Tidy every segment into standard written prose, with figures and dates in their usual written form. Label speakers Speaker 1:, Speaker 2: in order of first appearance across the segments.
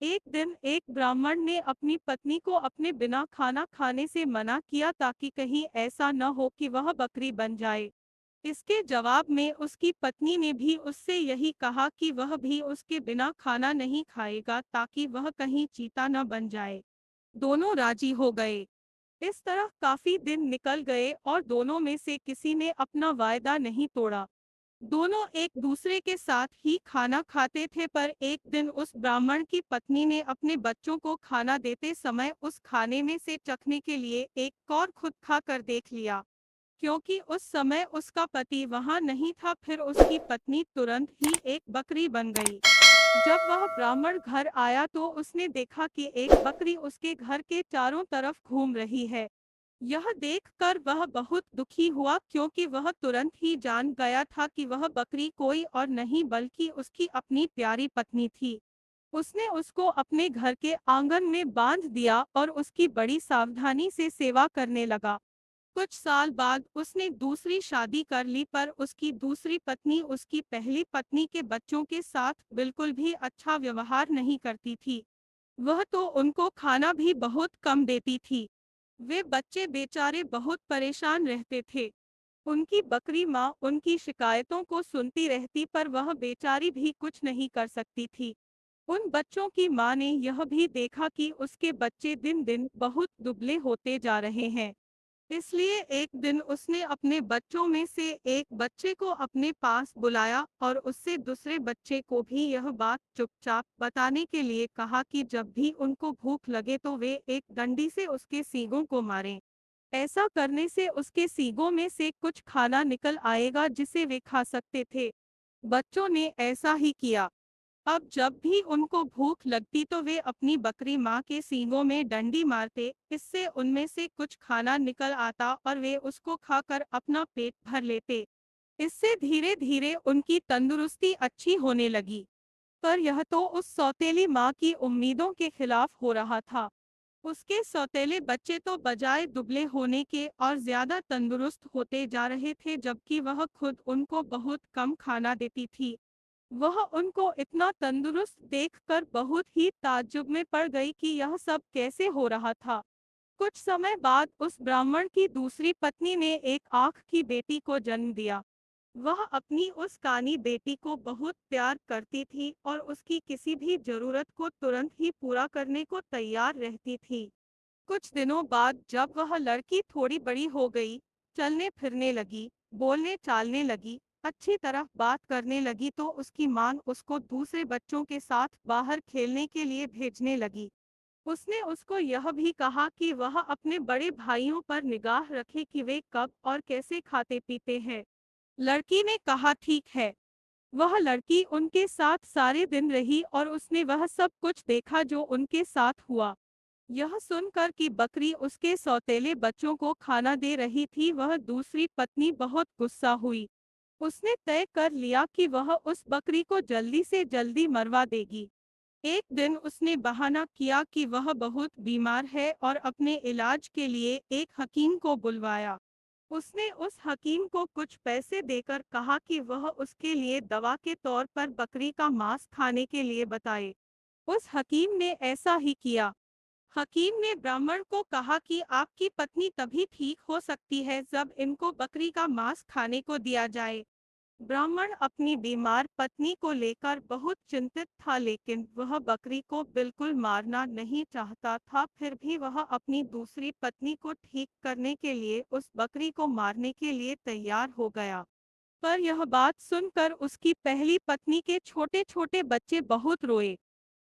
Speaker 1: एक दिन एक ब्राह्मण ने अपनी पत्नी को अपने बिना खाना खाने से मना किया ताकि कहीं ऐसा न हो कि वह बकरी बन जाए। इसके जवाब में उसकी पत्नी ने भी उससे यही कहा कि वह भी उसके बिना खाना नहीं खाएगा ताकि वह कहीं चीता न बन जाए। दोनों राजी हो गए। इस तरह काफी दिन निकल गए और दोनों में से किसी ने अपना वायदा नहीं तोड़ा। दोनों एक दूसरे के साथ ही खाना खाते थे, पर एक दिन उस ब्राह्मण की पत्नी ने अपने बच्चों को खाना देते समय उस खाने में से चखने के लिए एक कौर खुद खा कर देख लिया। क्योंकि उस समय उसका पति वहां नहीं था, फिर उसकी पत्नी तुरंत ही एक बकरी बन गई। जब वह ब्राह्मण घर आया तो उसने देखा कि एक बकरी उसके घर के चारों तरफ घूम रही है। यह देखकर वह बहुत दुखी हुआ, क्योंकि वह तुरंत ही जान गया था कि वह बकरी कोई और नहीं बल्कि उसकी अपनी प्यारी पत्नी थी। उसने उसको अपने घर के आंगन में बांध दिया और उसकी बड़ी सावधानी से सेवा करने लगा। कुछ साल बाद उसने दूसरी शादी कर ली, पर उसकी दूसरी पत्नी उसकी पहली पत्नी के बच्चों के साथ बिल्कुल भी अच्छा व्यवहार नहीं करती थी। वह तो उनको खाना भी बहुत कम देती थी। वे बच्चे बेचारे बहुत परेशान रहते थे। उनकी बकरी माँ उनकी शिकायतों को सुनती रहती, पर वह बेचारी भी कुछ नहीं कर सकती थी। उन बच्चों की माँ ने यह भी देखा कि उसके बच्चे दिन दिन बहुत दुबले होते जा रहे हैं। इसलिए एक दिन उसने अपने बच्चों में से एक बच्चे को अपने पास बुलाया और उससे दूसरे बच्चे को भी यह बात चुपचाप बताने के लिए कहा कि जब भी उनको भूख लगे तो वे एक डंडी से उसके सींगों को मारें। ऐसा करने से उसके सींगों में से कुछ खाना निकल आएगा जिसे वे खा सकते थे। बच्चों ने ऐसा ही किया। अब जब भी उनको भूख लगती तो वे अपनी बकरी माँ के सींगों में डंडी मारते, इससे उनमें से कुछ खाना निकल आता और वे उसको खाकर अपना पेट भर लेते। इससे धीरे धीरे उनकी तंदुरुस्ती अच्छी होने लगी। पर यह तो उस सौतेली माँ की उम्मीदों के खिलाफ हो रहा था। उसके सौतेले बच्चे तो बजाय दुबले होने के और ज्यादा तंदुरुस्त होते जा रहे थे, जबकि वह खुद उनको बहुत कम खाना देती थी। वह उनको इतना तंदुरुस्त देखकर बहुत ही ताज्जुब में पड़ गई कि यह सब कैसे हो रहा था। कुछ समय बाद उस ब्राह्मण की दूसरी पत्नी ने एक आँख की बेटी को जन्म दिया। वह अपनी उस कानी बेटी को बहुत प्यार करती थी और उसकी किसी भी जरूरत को तुरंत ही पूरा करने को तैयार रहती थी। कुछ दिनों बाद जब वह लड़की थोड़ी बड़ी हो गई, चलने फिरने लगी, बोलने चालने लगी, अच्छी तरह बात करने लगी, तो उसकी मां उसको दूसरे बच्चों के साथ बाहर खेलने के लिए भेजने लगी। उसने उसको यह भी कहा कि वह अपने बड़े भाइयों पर निगाह रखे कि वे कब और कैसे खाते पीते हैं। लड़की ने कहा ठीक है। वह लड़की उनके साथ सारे दिन रही और उसने वह सब कुछ देखा जो उनके साथ हुआ। यह सुनकर कि बकरी उसके सौतेले बच्चों को खाना दे रही थी, वह दूसरी पत्नी बहुत गुस्सा हुई। उसने तय कर लिया कि वह उस बकरी को जल्दी से जल्दी मरवा देगी। एक दिन उसने बहाना किया कि वह बहुत बीमार है और अपने इलाज के लिए एक हकीम को बुलवाया। उसने उस हकीम को कुछ पैसे देकर कहा कि वह उसके लिए दवा के तौर पर बकरी का मांस खाने के लिए बताए। उस हकीम ने ऐसा ही किया। हकीम ने ब्राह्मण को कहा कि आपकी पत्नी तभी ठीक हो सकती है जब इनको बकरी का मांस खाने को दिया जाए। ब्राह्मण अपनी बीमार पत्नी को लेकर बहुत चिंतित था, लेकिन वह बकरी को बिल्कुल मारना नहीं चाहता था। फिर भी वह अपनी दूसरी पत्नी को ठीक करने के लिए उस बकरी को मारने के लिए तैयार हो गया। पर यह बात सुनकर उसकी पहली पत्नी के छोटे छोटे बच्चे बहुत रोए।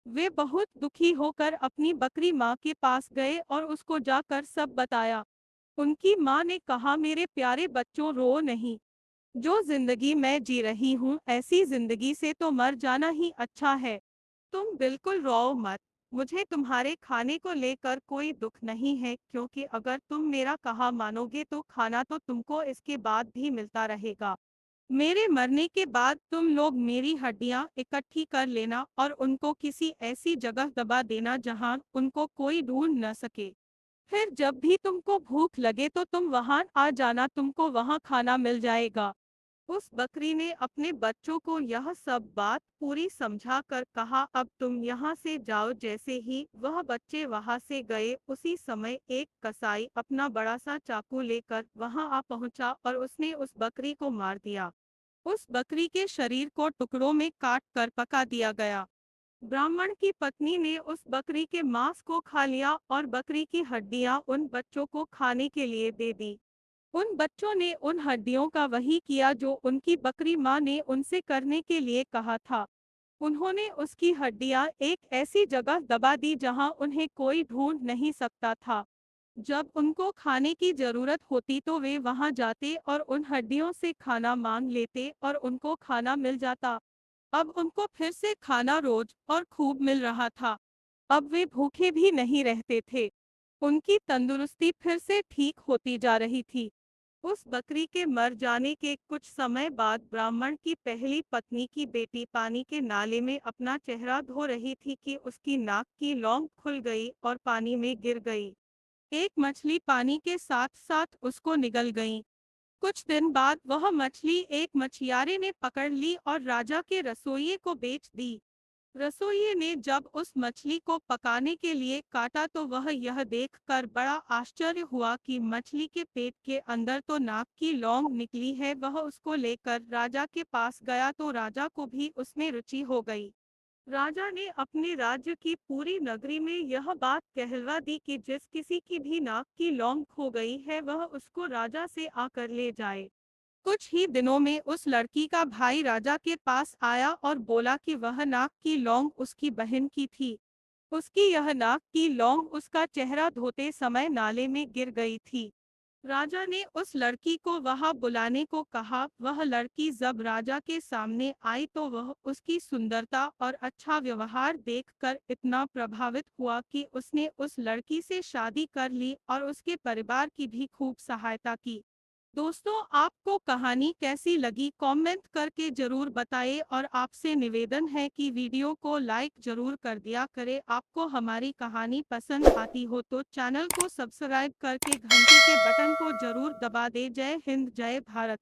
Speaker 1: वे बहुत दुखी होकर अपनी बकरी माँ के पास गए और उसको जाकर सब बताया। उनकी माँ ने कहा, मेरे प्यारे बच्चों, रो नहीं। जो जिंदगी मैं जी रही हूँ, ऐसी जिंदगी से तो मर जाना ही अच्छा है। तुम बिल्कुल रो मत। मुझे तुम्हारे खाने को लेकर कोई दुख नहीं है, क्योंकि अगर तुम मेरा कहा मानोगे तो खाना तो तुमको इसके बाद भी मिलता रहेगा। मेरे मरने के बाद तुम लोग मेरी हड्डियां इकट्ठी कर लेना और उनको किसी ऐसी जगह दबा देना जहां उनको कोई ढूंढ न सके। फिर जब भी तुमको भूख लगे तो तुम वहां आ जाना, तुमको वहां खाना मिल जाएगा। उस बकरी ने अपने बच्चों को यह सब बात पूरी समझा कर कहा, अब तुम यहाँ से जाओ। जैसे ही वह बच्चे वहाँ से गए, उसी समय एक कसाई अपना बड़ा सा चाकू लेकर वहाँ आ पहुँचा और उसने उस बकरी को मार दिया। उस बकरी के शरीर को टुकड़ों में काट कर पका दिया गया। ब्राह्मण की पत्नी ने उस बकरी के मांस को खा लिया और बकरी की हड्डियां उन बच्चों को खाने के लिए दे दी। उन बच्चों ने उन हड्डियों का वही किया जो उनकी बकरी माँ ने उनसे करने के लिए कहा था। उन्होंने उसकी हड्डियां एक ऐसी जगह दबा दी जहां उन्हें कोई ढूंढ नहीं सकता था। जब उनको खाने की जरूरत होती तो वे वहां जाते और उन हड्डियों से खाना मांग लेते और उनको खाना मिल जाता। अब उनको फिर से खाना रोज और खूब मिल रहा था। अब वे भूखे भी नहीं रहते थे। उनकी तंदुरुस्ती फिर से ठीक होती जा रही थी। उस बकरी के मर जाने के कुछ समय बाद ब्राह्मण की पहली पत्नी की बेटी पानी के नाले में अपना चेहरा धो रही थी कि उसकी नाक की लौंग खुल गई और पानी में गिर गई। एक मछली पानी के साथ साथ उसको निगल गई। कुछ दिन बाद वह मछली एक मछियारे ने पकड़ ली और राजा के रसोइये को बेच दी। रसोइये ने जब उस मछली को पकाने के लिए काटा तो वह यह देखकर बड़ा आश्चर्य हुआ कि मछली के पेट के अंदर तो नाक की लौंग निकली है। वह उसको लेकर राजा के पास गया तो राजा को भी उसमें रुचि हो गई। राजा ने अपने राज्य की पूरी नगरी में यह बात कहलवा दी कि जिस किसी की भी नाक की लौंग खो गई है वह उसको राजा से आकर ले जाए। कुछ ही दिनों में उस लड़की का भाई राजा के पास आया और बोला कि वह नाक की लौंग उसकी बहन की थी। उसकी यह नाक की लौंग उसका चेहरा धोते समय नाले में गिर गई थी। राजा ने उस लड़की को वहां बुलाने को कहा। वह लड़की जब राजा के सामने आई तो वह उसकी सुंदरता और अच्छा व्यवहार देखकर इतना प्रभावित हुआ कि उसने उस लड़की से शादी कर ली और उसके परिवार की भी खूब सहायता की। दोस्तों, आपको कहानी कैसी लगी कमेंट करके जरूर बताएं और आपसे निवेदन है कि वीडियो को लाइक जरूर कर दिया करें। आपको हमारी कहानी पसंद आती हो तो चैनल को सब्सक्राइब करके घंटी के बटन को जरूर दबा दें। जय हिंद, जय भारत।